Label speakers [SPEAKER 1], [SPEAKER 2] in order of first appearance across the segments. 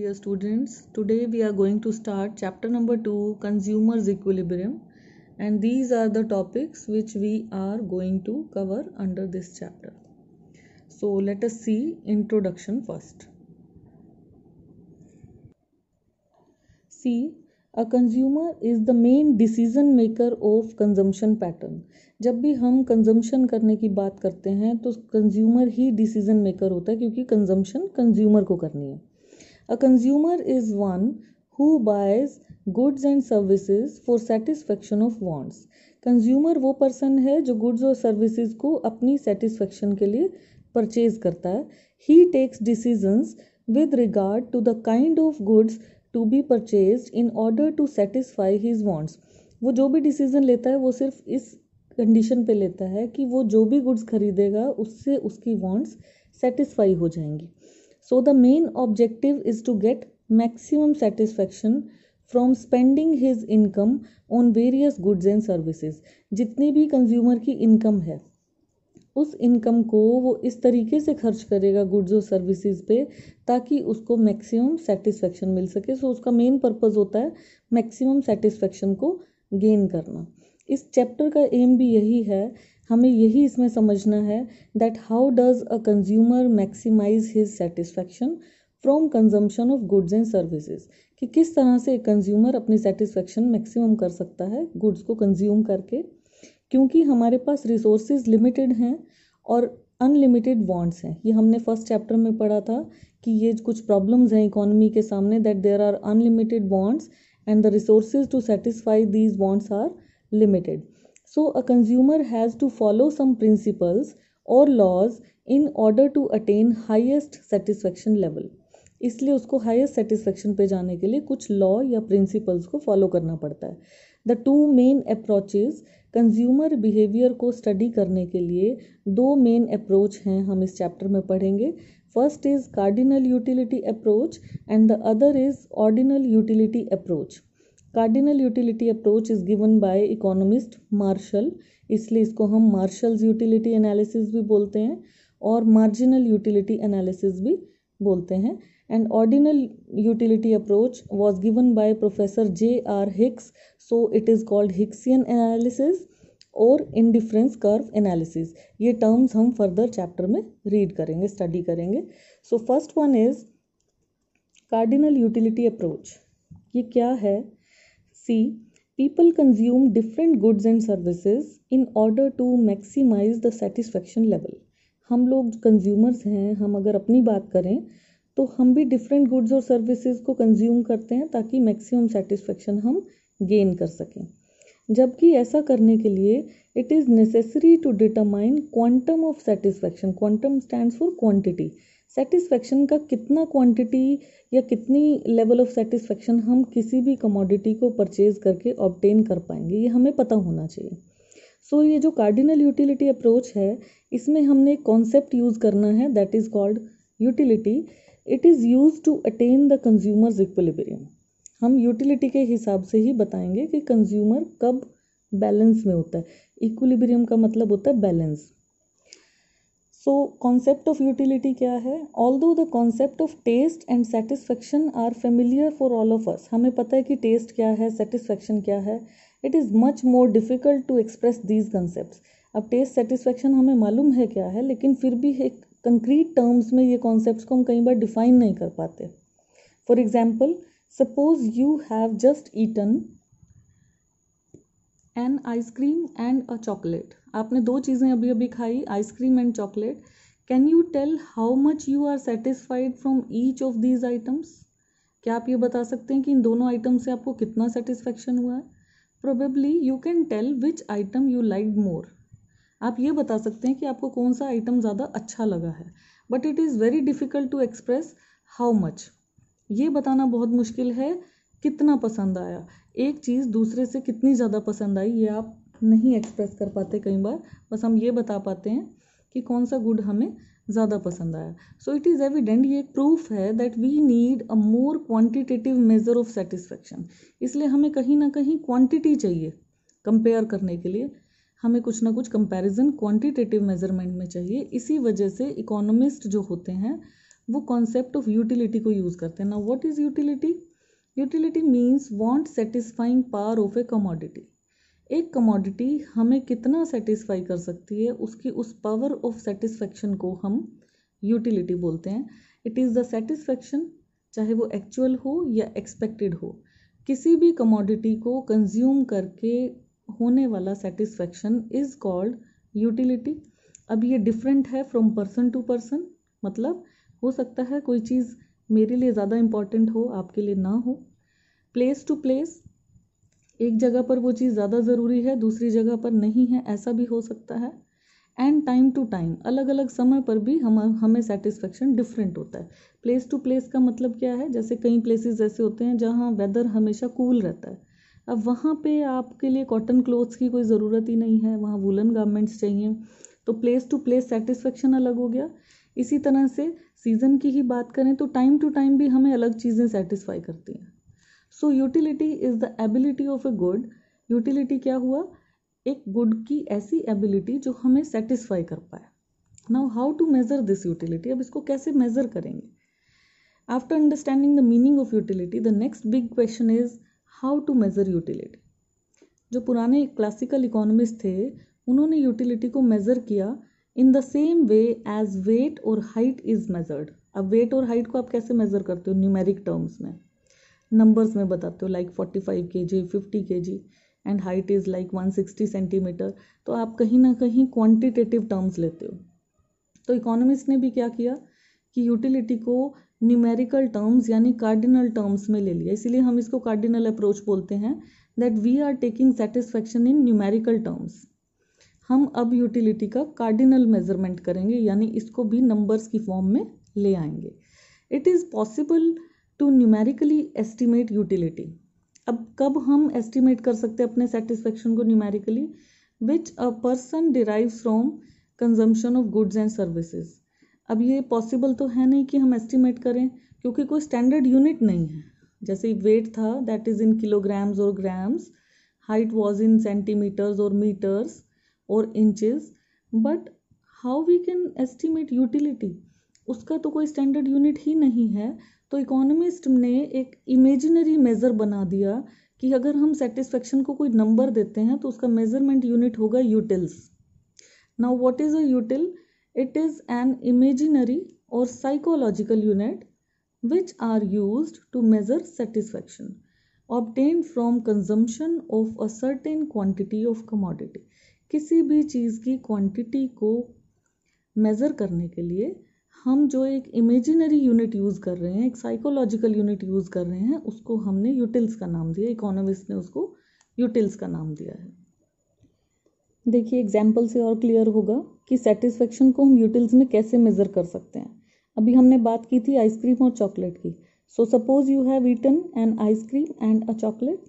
[SPEAKER 1] dear students, today we are going to start chapter number 2, Consumers Equilibrium, and these are the topics which we are going to cover under this chapter. So let us see introduction first. See, a consumer is the main decision maker of consumption pattern. जब भी हम consumption करने की बात करते हैं तो consumer ही decision maker होता है, क्योंकि कंजम्पशन कंज्यूमर को करनी है. A consumer is one who buys goods and services for satisfaction of wants. Consumer वो पर्सन है जो गुड्स और सर्विसेज को अपनी सेटिस्फेक्शन के लिए परचेज करता है. He takes decisions with regard to the kind of goods to be purchased in order to satisfy his wants. वो जो भी डिसीजन लेता है वो सिर्फ इस कंडीशन पे लेता है कि वो जो भी गुड्स खरीदेगा उससे उसकी वांट्स सेटिस्फाई हो जाएंगी. So the main objective is to get maximum satisfaction from spending his income on various goods and services. जितनी भी कंज्यूमर की इनकम है उस इनकम को वो इस तरीके से खर्च करेगा गुड्स और सर्विसेज पे ताकि उसको मैक्सिमम सेटिस्फेक्शन मिल सके. सो उसका मेन पर्पस होता है मैक्सिमम सेटिस्फेक्शन को गेन करना. इस चैप्टर का एम भी यही है, हमें यही इसमें समझना है that how does a consumer maximize his satisfaction from consumption of goods and services, कि किस तरह से एक कंज्यूमर अपनी सेटिस्फैक्शन मैक्सिमम कर सकता है गुड्स को कंज्यूम करके. क्योंकि हमारे पास रिसोर्सेज लिमिटेड हैं और अनलिमिटेड वांट्स हैं. ये हमने फर्स्ट चैप्टर में पढ़ा था कि ये कुछ प्रॉब्लम्स हैं इकोनॉमी के सामने, that there are unlimited wants and the resources to satisfy these wants are limited. So a consumer has to follow some principles or laws in order to attain highest satisfaction level. इसलिए उसको highest satisfaction पे जाने के लिए कुछ law या principles को follow करना पड़ता है. The two main approaches consumer behavior को study करने के लिए दो main approach हैं, हम इस chapter में पढ़ेंगे. First is cardinal utility approach and the other is ordinal utility approach. Cardinal utility approach is given by economist Marshall, इसलिए इसको हम मार्शल्स यूटिलिटी एनालिसिस भी बोलते हैं और मार्जिनल यूटिलिटी एनालिसिस भी बोलते हैं. And ordinal utility approach was given by professor J.R. Hicks, so it is called Hicksian analysis और इंडिफरेंस कर्व एनालिसिस. ये टर्म्स हम फर्दर चैप्टर में रीड करेंगे, स्टडी करेंगे. So first one is cardinal utility approach. ये क्या है? See, people consume different goods and services in order to maximize the satisfaction level. हम लोग कंज्यूमर्स हैं, हम अगर अपनी बात करें तो हम भी डिफरेंट गुड्स और सर्विसेज को कंज्यूम करते हैं ताकि मैक्सिमम सेटिस्फेक्शन हम गेन कर सकें. जबकि ऐसा करने के लिए it is necessary to determine quantum of satisfaction. Quantum stands for quantity. Satisfaction का कितना क्वांटिटी या कितनी लेवल ऑफ सेटिस्फेक्शन हम किसी भी कमोडिटी को परचेज करके ऑब्टेन कर पाएंगे, ये हमें पता होना चाहिए. सो ये जो कार्डिनल यूटिलिटी अप्रोच है इसमें हमने एक कॉन्सेप्ट यूज़ करना है that is called utility. It is use to attain the consumer's equilibrium. हम यूटिलिटी के हिसाब से ही बताएंगे कि कंज्यूमर कब बैलेंस में होता है. इक्विलिब्रियम का मतलब होता है balance. So concept of utility क्या है? Although the concept of taste and satisfaction are familiar for all of us. हमें पता है कि टेस्ट क्या है, सेटिस्फेक्शन क्या है. It is much more difficult to express these concepts. अब टेस्ट सेटिस्फेक्शन हमें मालूम है क्या है, लेकिन फिर भी एक कंक्रीट टर्म्स में ये कॉन्सेप्ट्स को हम कई बार डिफाइन नहीं कर पाते. For example, suppose you have just eaten an ice cream and a chocolate. आपने दो चीज़ें अभी अभी खाई, ice cream and chocolate. Can you tell how much you are satisfied from each of these items? क्या आप ये बता सकते हैं कि इन दोनों आइटम से आपको कितना सेटिस्फेक्शन हुआ है? Probably you can tell which item you like more. आप ये बता सकते हैं कि आपको कौन सा आइटम ज़्यादा अच्छा लगा है, but it is very difficult to express how much. ये बताना बहुत मुश्किल है कितना पसंद आया. एक चीज़ दूसरे से कितनी ज़्यादा पसंद आई ये आप नहीं एक्सप्रेस कर पाते कई बार. बस हम ये बता पाते हैं कि कौन सा गुड हमें ज़्यादा पसंद आया. सो इट इज़ एविडेंट, ये एक प्रूफ है that we need a more quantitative measure of satisfaction. इसलिए हमें कहीं ना कहीं क्वांटिटी चाहिए कंपेयर करने के लिए. हमें कुछ ना कुछ कंपैरिजन क्वांटिटेटिव मेजरमेंट में चाहिए. इसी वजह से इकोनॉमिस्ट जो होते हैं वो कॉन्सेप्ट ऑफ यूटिलिटी को यूज़ करते हैं। Now what is utility? Utility means want satisfying power of A commodity. एक कमोडिटी हमें कितना सेटिस्फाई कर सकती है, उसकी उस पावर ऑफ सेटिस्फेक्शन को हम यूटिलिटी बोलते हैं। इट इज़ द सेटिस्फेक्शन, चाहे वो एक्चुअल हो या एक्सपेक्टेड हो, किसी भी कमोडिटी को कंज्यूम करके होने वाला सेटिस्फेक्शन इज कॉल्ड यूटिलिटी। अब ये डिफरेंट है फ्रॉम पर्सन टू पर्सन, मतलब हो सकता है कोई चीज़ मेरे लिए ज़्यादा इम्पॉर्टेंट हो, आपके लिए ना हो। प्लेस टू प्लेस, एक जगह पर वो चीज़ ज़्यादा ज़रूरी है, दूसरी जगह पर नहीं है, ऐसा भी हो सकता है। एंड टाइम टू टाइम, अलग अलग समय पर भी हमें सेटिस्फेक्शन डिफरेंट होता है। प्लेस टू प्लेस का मतलब क्या है? जैसे कई प्लेसेस ऐसे होते हैं जहाँ वेदर हमेशा कूल रहता है, अब वहाँ पे आपके लिए कॉटन क्लोथ्स की कोई ज़रूरत ही नहीं है, वहाँ वूलन गारमेंट्स चाहिए, तो प्लेस टू प्लेस सेटिस्फेक्शन अलग हो गया। इसी तरह से सीज़न की ही बात करें तो टाइम टू टाइम भी हमें अलग चीज़ें सेटिस्फाई करती हैं। सो utility is the ability of a good. Utility क्या हुआ? एक गुड की ऐसी एबिलिटी जो हमें सेटिस्फाई कर पाए। Now how to measure this utility? अब इसको कैसे मेज़र करेंगे? After understanding the meaning of utility, the next big question is how to measure utility. जो पुराने क्लासिकल इकोनॉमिस्ट थे, उन्होंने यूटिलिटी को मेज़र किया in the same way as weight और हाइट इज़ मेजर्ड। अब वेट और हाइट को आप कैसे मेज़र करते हो? न्यूमेरिक टर्म्स में, नंबर्स में बताते हो, like 45 kg, 50 kg and height is like 160 centimetre. तो आप कहीं ना कहीं क्वांटिटेटिव टर्म्स लेते हो। तो इकोनॉमिस्ट ने भी क्या किया कि यूटिलिटी को न्यूमेरिकल टर्म्स यानी कार्डिनल टर्म्स में ले लिया। इसीलिए हम इसको कार्डिनल अप्रोच बोलते हैं, that we are taking satisfaction in numerical terms. हम अब यूटिलिटी का कार्डिनल मेजरमेंट करेंगे, यानी इसको भी नंबर्स की फॉर्म में ले आएंगे। It is possible to numerically estimate utility. अब कब हम एस्टिमेट कर सकते हैं अपने सेटिस्फेक्शन को numerically? Which a person derives from consumption of goods and services. अब ये पॉसिबल तो है नहीं कि हम एस्टिमेट करें, क्योंकि कोई स्टैंडर्ड यूनिट नहीं है। जैसे वेट था, दैट इज़ इन किलोग्राम्स और grams, height was in centimetres और मीटर्स और inches, but how we can estimate utility? उसका तो कोई स्टैंडर्ड यूनिट ही नहीं है। तो इकोनॉमिस्ट ने एक इमेजिनरी मेज़र बना दिया कि अगर हम सेटिस्फेक्शन को कोई नंबर देते हैं तो उसका मेजरमेंट यूनिट होगा utils. Now what is a यूटिल? It is an imaginary or psychological unit which are used to measure satisfaction obtained from consumption of a certain quantity of commodity. किसी भी चीज़ की क्वांटिटी को measure करने के लिए हम जो एक इमेजिनरी यूनिट यूज़ कर रहे हैं, एक साइकोलॉजिकल यूनिट यूज़ कर रहे हैं, उसको हमने यूटिल्स का नाम दिया। इकोनॉमिस्ट ने उसको यूटिल्स का नाम दिया है। देखिए एग्जाम्पल से और क्लियर होगा कि सेटिस्फेक्शन को हम यूटिल्स में कैसे मेज़र कर सकते हैं। अभी हमने बात की थी आइसक्रीम और चॉकलेट की। So suppose you have eaten an ice cream and a chocolate.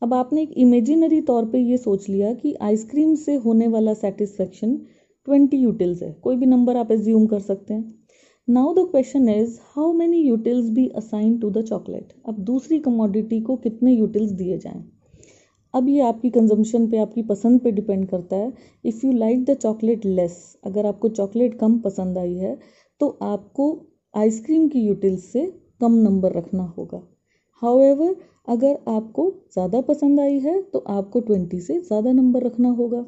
[SPEAKER 1] अब आपने एक इमेजिनरी तौर पे ये सोच लिया कि आइसक्रीम से होने वाला सेटिस्फेक्शन 20 यूटिल्स है। कोई भी नंबर आप एज्यूम कर सकते हैं। Now the question is how many utils be assign to the chocolate. अब दूसरी कमोडिटी को कितने यूटिल्स दिए जाएं? अब ये आपकी कंजम्पशन पे, आपकी पसंद पे डिपेंड करता है। If you like the chocolate less, अगर आपको चॉकलेट कम पसंद आई है तो आपको आइसक्रीम की यूटिल्स से कम नंबर रखना होगा। हाउएवर अगर आपको ज़्यादा पसंद आई है तो आपको 20 से ज़्यादा नंबर रखना होगा।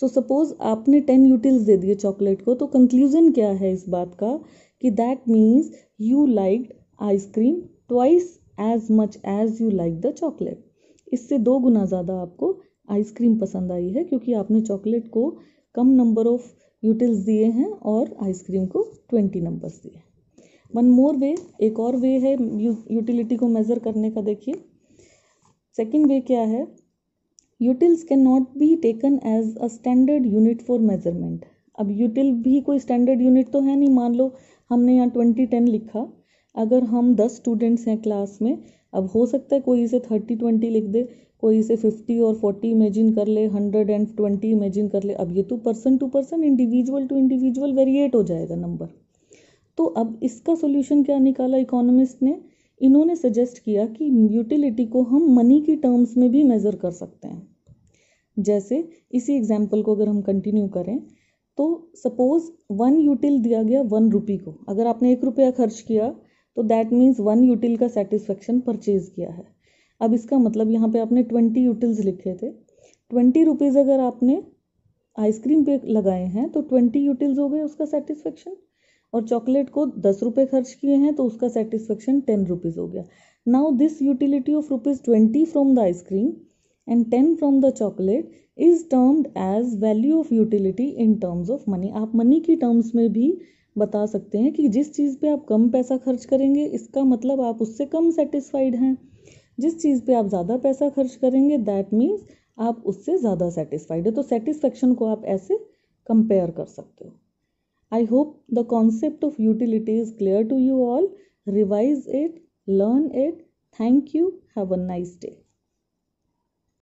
[SPEAKER 1] सो सपोज आपने 10 यूटिल्स दे दिए चॉकलेट को, तो कंक्लूजन क्या है इस बात का कि that means you liked ice cream twice as much as you like the chocolate. इससे 2 गुना ज़्यादा आपको आइसक्रीम पसंद आई है, क्योंकि आपने चॉकलेट को कम नंबर ऑफ यूटिल्स दिए हैं और आइसक्रीम को 20 नंबर्स दिए। वन मोर वे, एक और वे है यूटिलिटी को मेज़र करने का। देखिए सेकेंड वे क्या है? Utils can not be taken as a standard unit for measurement. अब यूटिल भी कोई स्टैंडर्ड यूनिट तो है नहीं। मान लो हमने यहाँ 20-10 लिखा, अगर हम 10 स्टूडेंट्स हैं क्लास में, अब हो सकता है कोई इसे 30-20 लिख दे, कोई इसे 50 और 40 इमेजिन कर ले, 120 इमेजिन कर ले। अब ये तो person to person, individual to individual variate हो जाएगा नंबर। तो अब इसका सोल्यूशन क्या निकाला इकोनॉमिस्ट ने? इन्होंने सजेस्ट किया कि यूटिलिटी को हम मनी की टर्म्स में भी मेज़र कर सकते हैं। जैसे इसी एग्जाम्पल को अगर हम कंटिन्यू करें तो सपोज 1 यूटिल दिया गया 1 रुपी को, अगर आपने 1 रुपया खर्च किया तो दैट मीन्स 1 यूटिल का सेटिस्फेक्शन परचेज किया है। अब इसका मतलब यहाँ पे आपने 20 यूटिल्स लिखे थे, 20 रुपीज़ अगर आपने आइसक्रीम पे लगाए हैं तो 20 यूटिल्स हो गए उसका सेटिस्फेक्शन, और चॉकलेट को 10 रुपये खर्च किए हैं तो उसका सेटिस्फेक्शन 10 रुपीज़ हो गया। Now this utility of ₹20 from the ice cream and 10 from the chocolate is termed as value of utility in terms of money. आप मनी की टर्म्स में भी बता सकते हैं कि जिस चीज़ पे आप कम पैसा खर्च करेंगे इसका मतलब आप उससे कम सेटिस्फाइड हैं, जिस चीज़ पे आप ज़्यादा पैसा खर्च करेंगे दैट मीन्स आप उससे ज़्यादा सेटिस्फाइड है। तो सेटिस्फेक्शन को आप ऐसे कंपेयर कर सकते हो। I hope the concept of utility is clear to you all. Revise it, learn it. Thank you. Have a nice day.